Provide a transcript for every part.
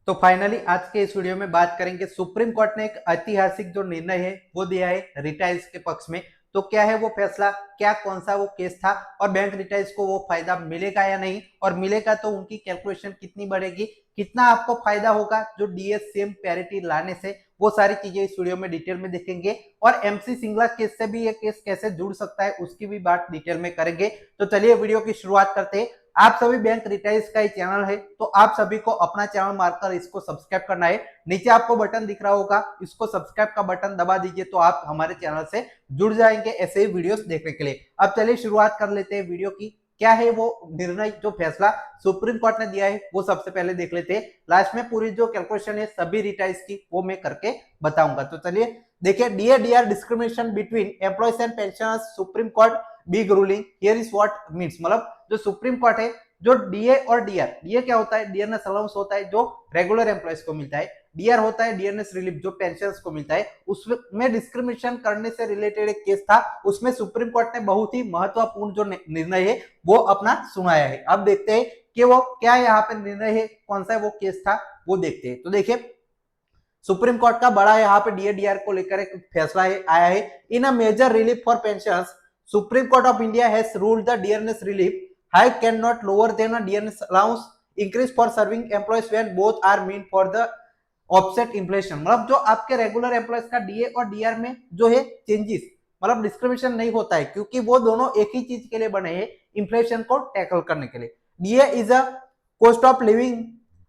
तो फाइनली आज के इस वीडियो में बात करेंगे। सुप्रीम कोर्ट ने एक ऐतिहासिक जो निर्णय है वो दिया है रिटाइल्स के पक्ष में। तो क्या है वो फैसला, क्या कौन सा वो केस था और बैंक रिटाइल्स को वो फायदा मिलेगा या नहीं, और मिलेगा तो उनकी कैलकुलेशन कितनी बढ़ेगी, कितना आपको फायदा होगा जो डीएस सेम पैरिटी लाने से, वो सारी चीजें इस वीडियो में डिटेल में देखेंगे। और एमसी सिंगला केस से भी ये केस कैसे जुड़ सकता है उसकी भी बात डिटेल में करेंगे। तो चलिए वीडियो की शुरुआत करते हैं। आप सभी बैंक रिटाइल्स का ही चैनल है तो आप सभी को अपना चैनल मारकर इसको सब्सक्राइब करना है। नीचे आपको बटन दिख रहा होगा, इसको सब्सक्राइब का बटन दबा दीजिए तो आप हमारे चैनल से जुड़ जाएंगे ऐसे ही वीडियोस देखने के लिए। अब चलिए शुरुआत कर लेते हैं वीडियो की। क्या है वो निर्णय, जो फैसला सुप्रीम कोर्ट ने दिया है वो सबसे पहले देख लेते हैं। लास्ट में पूरी जो कैलकुलेशन है सभी रिटाइल्स की वो मैं करके बताऊंगा। तो चलिए देखिए, DR discrimination between employees and pensioners, supreme Court big ruling here is what means. मतलब जो सुप्रीम कोर्ट है, जो डीए और डीआर, डीए क्या होता है, डियरनेस अलाउंस होता है जो रेगुलर एम्प्लॉयज को मिलता है, डीआर होता है डियरनेस रिलीफ जो पेंशनर्स को मिलता है, उसमें डिस्क्रिमिनेशन करने से रिलेटेड एक केस था। उसमें सुप्रीम कोर्ट ने बहुत ही महत्वपूर्ण जो निर्णय है वो अपना सुनाया है। अब देखते हैं कि वो क्या यहाँ पे निर्णय है, कौन सा वो केस था, वो देखते हैं। तो देखिए, सुप्रीम कोर्ट का बड़ा यहाँ पे डीआर को लेकर एक फैसला है आया है। In a major relief for pensioners, supreme court of India has ruled the dearness relief hike can not lower than a dearness allowance increase for serving employees when both are mean for the offset inflation. मतलब जो आपके regular employees का DA और DR में जो है changes, मतलब discrimination नहीं होता है क्योंकि वो दोनों एक ही चीज के लिए बने हैं, इन्फ्लेशन को टैकल करने के लिए। DA is a cost of living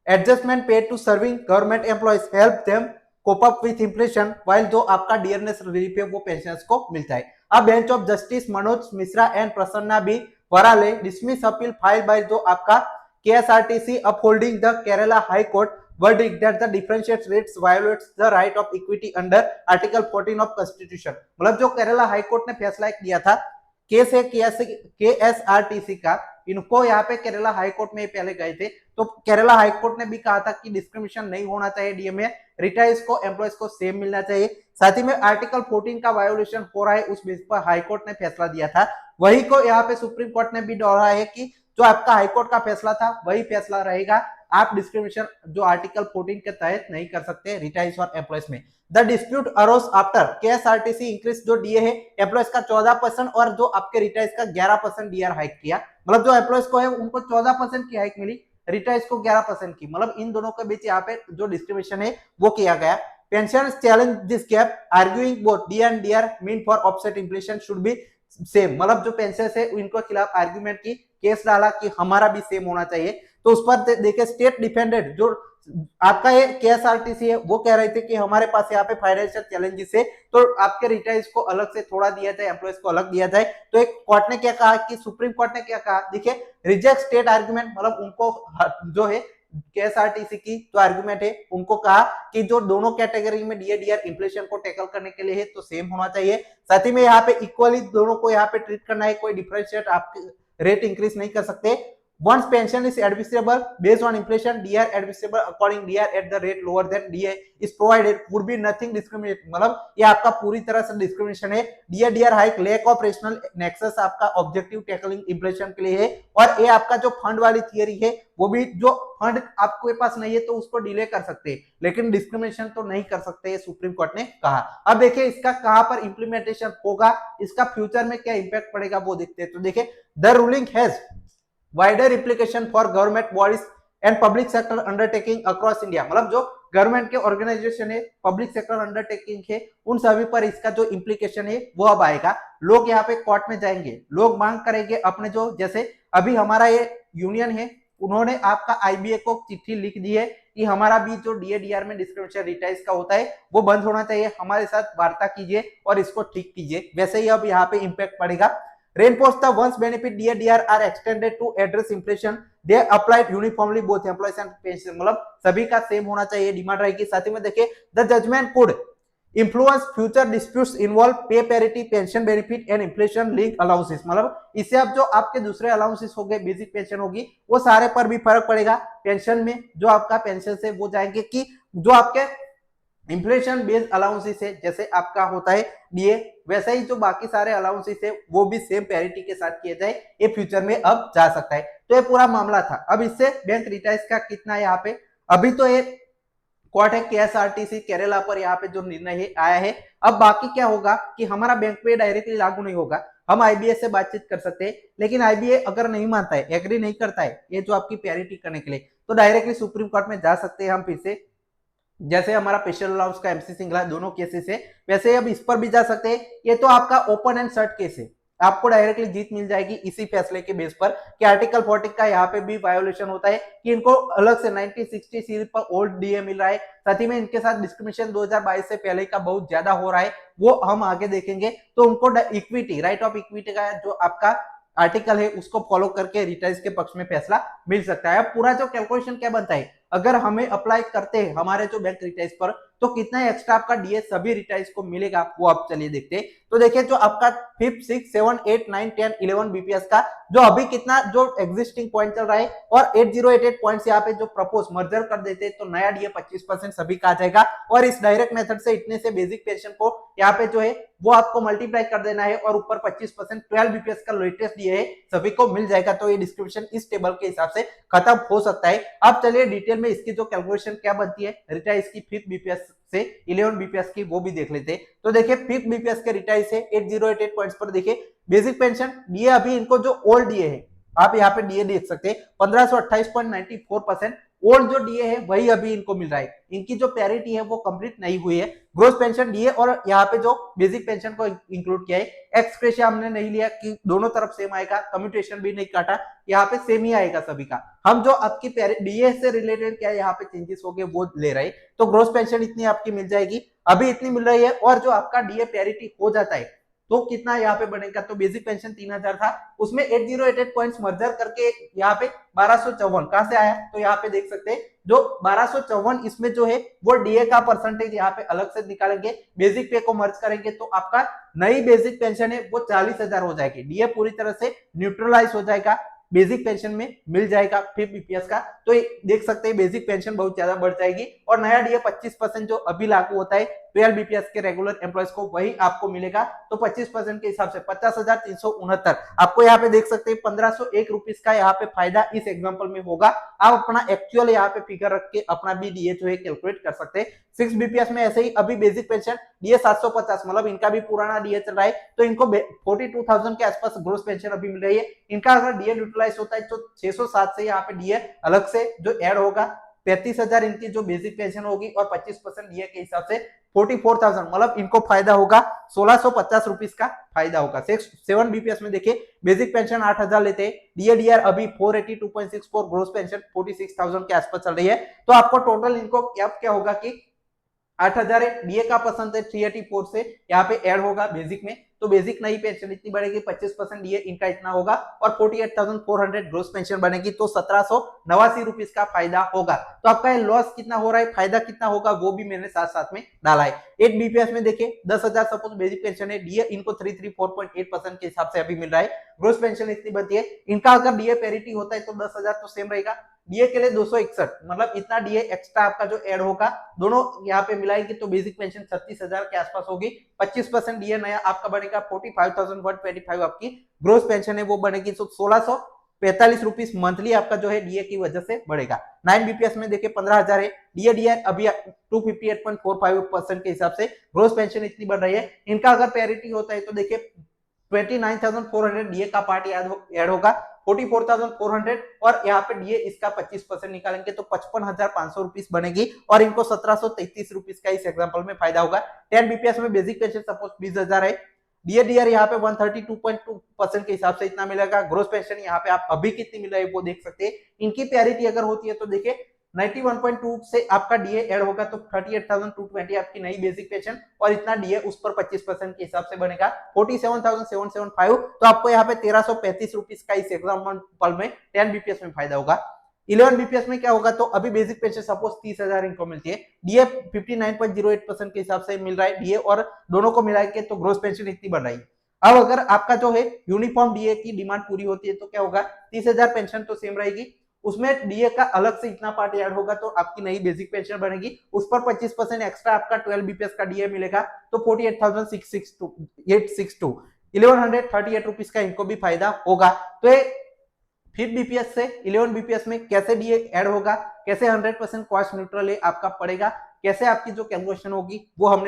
adjustment paid to serving government employees help them cope up with inflation, while जो आपका डियरनेस रिलीफ है वो पेंशनर्स को मिलता है। अब bench of justice Manoj Mishra and Prasanna B Varale dismiss appeal file by जो आपका KSRTC upholding the Kerala High Court verdict that the differentiate rates violates the right of equity under article 14 of constitution। मतलब जो केरला हाई कोर्ट ने फैसला किया था, केस है KSRTC का, इनको यहाँ पे केरला हाई कोर्ट में पहले गए थे। तो केरला हाई कोर्ट ने भी कहा था कि डिस्क्रिमिनेशन नहीं होना चाहिए, डीए में रिटायर्स को एम्प्लॉयज को सेम मिलना चाहिए। साथ ही में आर्टिकल 14 का वायोलेशन हो रहा है, उस बेस पर हाई कोर्ट ने फैसला दिया था। वही को यहाँ पे सुप्रीम कोर्ट ने भी दोहराया है कि जो आपका हाईकोर्ट का फैसला था वही फैसला रहेगा, आप डिस्क्रिमिनेशन जो आर्टिकल 14 के तहत नहीं कर सकते रिटायर्स और एम्प्लॉयज में। The dispute arose after KSRTC increase जो डीए है एम्प्लॉयज का 14% और जो आपके रिटायर्स का 11% डीआर हाइक किया। मतलब जो एम्प्लॉयज को है उनको 14% की हाइक मिली, रिटायर्स को 11% की। मतलब इन दोनों के बीच यहाँ पे जो डिस्क्रिमिनेशन है वो किया गया। Pensioners challenge this gap arguing both D and DR mean for offset inflation should be same. मतलब जो पेंशनर्स है उनको खिलाफ आर्ग्यूमेंट की, केस डाला कि हमारा भी सेम होना चाहिए। तो उस पर देखिए स्टेट डिफेंडेड जो आपका ये केएसआरटीसी है वो कह रहे थे कि हमारे पास यहाँ पे फाइनेंशियल चैलेंजेस है तो आपके रिटायर्स को अलग से थोड़ा दिया जाए, एम्प्लॉयज को अलग दिया जाए। तो एक कोर्ट ने क्या कहा कि सुप्रीम कोर्ट ने क्या कहा, देखिए रिजेक्ट स्टेट आर्ग्यूमेंट। मतलब उनको जो है केएसआरटीसी की जो आर्ग्यूमेंट है उनको कहा कि जो दोनों कैटेगरी में डीआर इन्फ्लेशन को टैकल करने के लिए है तो सेम होना चाहिए। साथ ही में यहाँ पे इक्वली दोनों को यहाँ पे ट्रीट करना है, कोई डिफरेंशिएट आप रेट इंक्रीज नहीं कर सकते। Once pension is admissible based on inflation, DR admissible according DR at the rate lower than DA is provided would be nothing discriminate। मतलब ये आपका पूरी तरह से डिस्क्रिमिनेशन है। DR hike lack of rational nexus आपका ऑब्जेक्टिव टैकलिंग इन्फ्लेशन के लिए है। और ये आपका जो फंड वाली थियरी है वो भी, जो फंड आपके पास नहीं है तो उसको डिले कर सकते हैं लेकिन डिस्क्रिमिनेशन तो नहीं कर सकते, सुप्रीम कोर्ट ने कहा। अब देखिए इसका कहां पर इंप्लीमेंटेशन होगा, इसका फ्यूचर में क्या इंपैक्ट पड़ेगा वो देखते हैं। तो देखिए the ruling has wider implication for government bodies and public sector undertaking across India। मतलब जो गवर्नमेंट के ऑर्गेनाइजेशन है, पब्लिक सेक्टर अंडरटेकिंग है, उन सभी पर इसका जो इम्प्लीकेशन है वो अब आएगा। लोग यहाँ पे कोर्ट में जाएंगे, लोग मांग करेंगे अपने जो, जैसे अभी हमारा ये यूनियन है उन्होंने आपका आईबीए को चिट्ठी लिख दी है कि हमारा भी जो डीआर में डिस्क्रिमिनेशन रिटायर्स का होता है वो बंद होना चाहिए, हमारे साथ वार्ता कीजिए और इसको ठीक कीजिए। वैसे ही अब यहाँ पे इम्पैक्ट पड़ेगा। Reinforce the once benefit DAR are extended to address inflation. They applied uniformly both employees and pension। मतलब सभी का सेम होना चाहिए डिमांड रहेगी। साथ ही में देखिए the judgment could influence future disputes involve pay parity, pension benefit and inflation linked allowances। मतलब इससे अब जो आपके दूसरे अलाउंसेस हो गए, बेसिक पेंशन होगी, वो सारे पर भी फर्क पड़ेगा। पेंशन में जो आपका पेंशन से वो जाएंगे कि जो आपके इन्फ्लेशन बेस्ड अलाउंसेस है, जैसे आपका होता है डीए, वैसा ही जो बाकी सारे अलाउंसेस है वो भी सेम पैरिटी के साथ किए जाए, ये फ्यूचर में अब जा सकता है। तो ये पूरा मामला था। अब इससे बैंक रिटायर्स का कितना यहाँ पे, अभी तो ये कोर्ट है केएसआरटीसी केरला पर यहाँ पे जो निर्णय है आया है। अब बाकी क्या होगा कि हमारा बैंक पे डायरेक्टली लागू नहीं होगा, हम आईबीए से बातचीत कर सकते हैं, लेकिन आईबीए अगर नहीं मानता है, एग्री नहीं करता है ये जो आपकी पैरिटी करने के लिए, तो डायरेक्टली सुप्रीम कोर्ट में जा सकते हैं हम फिर से। जैसे हमारा स्पेशल अलाउंस का एमसी सिंघला दोनों केसेस है, वैसे अब इस पर भी जा सकते हैं। ये तो आपका ओपन एंड शर्ट केस है, आपको डायरेक्टली जीत मिल जाएगी इसी फैसले के बेस पर कि आर्टिकल 40 का यहाँ पे भी वायोलेशन होता है कि इनको अलग से 1960 सीरीज पर ओल्ड डीए मिल रहा है, साथ ही में इनके साथ डिस्क्रिमिनेशन 2022 से पहले का बहुत ज्यादा हो रहा है, वो हम आगे देखेंगे। तो उनको इक्विटी, राइट ऑफ इक्विटी का जो आपका आर्टिकल है उसको फॉलो करके रिटाइज के पक्ष में फैसला मिल सकता है। अब पूरा जो कैलकुलेशन क्या बनता है, अगर हमें अप्लाई करते हैं हमारे जो बैंक रिटाइज पर, तो कितना एक्स्ट्रा आपका डीए सभी रिटाइज को मिलेगा, वो आप चलिए देखते हैं। तो देखिए जो आपका 5, 6, 7, 8, 9, 10, 11 बीपीएस का जो अभी कितना जो एग्जिस्टिंग पॉइंट चल रहा है और 8088 पॉइंट्स यहाँ पे जो प्रपोज मर्जर कर देते हैं, तो नया डीए 25% सभी का आ जाएगा। और इस डायरेक्ट मेथड से इतने से बेसिक पेंशन को यहाँ पे जो है वो आपको मल्टीप्लाई कर देना है और ऊपर 25% 12 बीपीएस का लेटेस्ट डीए है सभी को मिल जाएगा। तो ये डिस्क्रिप्शन इस टेबल के हिसाब से खत्म हो सकता है। अब चलिए डिटेल में इसकी जो कैलकुलेशन क्या बनती है रिटाइज की 5th बीपीएस से 11 बीपीएस की, वो भी देख लेते हैं। तो देखिए 5th बीपीएस के रिटाइज है 8088 पॉइंट्स पर देखिए बेसिक पेंशन डीए, अभी इनको जो ओल्ड डीए है आप यहाँ पे डीए देख सकते हैं 1528.94%, ओल्ड जो डीए है वही अभी इनको मिल रहा है, इनकी जो पैरिटी है वो कंप्लीट नहीं हुई है। ग्रोस पेंशन डीए और यहाँ पे जो बेसिक पेंशन को इंक्लूड किया है, एक्स ग्रेशिया हमने नहीं लिया कि दोनों तरफ सेम आएगा, कम्यूटेशन भी नहीं काटा, यहाँ पे सेम ही आएगा सभी का। हम जो आपकी डीए से रिलेटेड क्या यहाँ पे चेंजेस हो गए वो ले रहे हैं। तो ग्रोस पेंशन इतनी आपकी मिल जाएगी, अभी इतनी मिल रही है। और जो आपका डीए पैरिटी हो जाता है तो कितना यहाँ पे बनेगा, तो बेसिक पेंशन 3000 था, उसमें 8088 पॉइंट्स मर्जर करके यहाँ पे 1254 कहां से आया, तो यहाँ पे देख सकते हैं जो 1254 इसमें जो है वो डीए का परसेंटेज यहाँ पे अलग से निकालेंगे, बेसिक पे को मर्ज करेंगे तो आपका नई बेसिक पेंशन है वो 40,000 हो जाएगी। डीए पूरी तरह से न्यूट्रलाइज हो जाएगा, बेसिक पेंशन में मिल जाएगा 5 बीपीएस का। तो देख सकते हैं बेसिक पेंशन बहुत ज्यादा बढ़ जाएगी और नया डीए 25% जो अभी लागू होता है 12 बीपीएस के रेगुलर एम्प्लॉयज को वही आपको मिलेगा। तो 25% के हिसाब से 50,369 आपको यहाँ पे देख सकते हैं 1501 रुपीज का यहाँ पे फायदा इस एग्जांपल में होगा। आप अपना एक्चुअल यहाँ पे फिगर रख के अपना भी डीए जो है कैलकुलेट कर सकते हैं। 6 बीपीएस में ऐसे ही अभी बेसिक पेंशन डीए 750, मतलब इनका भी पुराना डीए चल रहा है, तो इनको 42,000 के आसपास ग्रोस पेंशन अभी मिल रही है। इनका अगर डीए न्यूट्रलाइज होता है तो 607 से यहाँ पे डीए अलग से जो ऐड होगा, 35,000 इनकी जो बेसिक पेंशन होगी और 25% डीए के हिसाब से 44,000, मतलब इनको फायदा होगा 1650 रुपीज का फायदा होगा। 7 बीपीएस में देखिए बेसिक पेंशन 8,000 लेते हैं, डीए डीआर अभी 482.64, ग्रोस पेंशन 46,000 के आसपास चल रही है। तो आपको टोटल इनको क्या होगा कि 8,000 डीए का परसेंटेज 384 से यहाँ पे ऐड होगा बेसिक में, तो बेसिक नई पेंशन इतनी बढ़ेगी, 25% डीए इनका इतना होगा और 48,400 ग्रोस पेंशन बनेगी, तो 1789 रुपीज का फायदा होगा। तो आपका ये लॉस कितना हो रहा है, फायदा कितना होगा, वो भी मैंने साथ साथ में डाला है। 8 बीपीएस में देखिए 10,000 सपोज बेसिक पेंशन है, डीए इनको 334.8% के हिसाब से अभी मिल रहा है, ग्रोस पेंशन इतनी बनती है। इनका अगर डीए पैरिटी होता है तो 10,000 तो सेम रहेगा, डीए के लिए 261, मतलब इतना डीए एक्स्ट्रा आपका जो ऐड होगा दोनों यहाँ पे मिलाएंगे तो बेसिक पेंशन 36,000 के आसपास होगी। 25% डीए नया आपका बनेगा 45,125 आपकी ग्रोस पेंशन है वो बनेगी, तो 1645 रुपीज मंथली आपका जो है डीए की वजह से बढ़ेगा। 9 बीपीएस में देखिए 15,000 है, डीए डीआर अभी 258.45% के हिसाब से ग्रोस पेंशन इतनी बढ़ रही है। इनका अगर पैरिटी होता है तो देखिए 29,400 डीए का पार्ट ऐड होगा, 44,400 और यहाँ पे डीए इसका 25% निकालेंगे तो 55,500 रुपीज बनेगी और इनको 1733 रुपीज का इस एग्जांपल में फायदा होगा। 10 बीपीएस में बेसिक पेंशन सपोज 20,000 है, डीए डीआर यहाँ पे 132.2% के हिसाब से इतना मिलेगा, ग्रोस पेंशन यहाँ पे आप अभी कितनी मिल रही है वो देख सकते हैं। इनकी पैरिटी अगर होती है तो देखिए 91.2 से आपका डीए ऐड होगा तो 38,220 आपकी नई बेसिक पेंशन और इतना डीए उस पर 25% के हिसाब से बनेगा 47,775, तो आपको यहाँ पे 1335 रुपीज का इस एग्जांपल में 10 बीपीएस में फायदा होगा। 11 बीपीएस में क्या होगा, तो अभी बेसिक पेंशन सपोज 30,000 इनको मिलती है, डीए 59.08% के हिसाब से मिल रहा है डीए और दोनों को मिला के तो ग्रोस पेंशन इतनी बढ़ रही है। अब अगर आपका जो है यूनिफॉर्म डीए की डिमांड पूरी होती है तो क्या होगा, 30,000 पेंशन तो सेम रहेगी, उसमें डीए का अलग से इतना पार्ट ऐड होगा तो आपकी नई बेसिक पेंशन बनेगी, उस पर 25% एक्स्ट्रा आपका 12 बीपीएस का डीए मिलेगा तो 48,662 1138 रुपीज का इनको भी फायदा होगा। तो फिर बीपीएस से 11 बीपीएस में कैसे डीए ऐड होगा, कैसे 100% कॉस्ट न्यूट्रल आपका पड़ेगा, कैसे आपकी जो कैलकुलेशन होगी वो हमने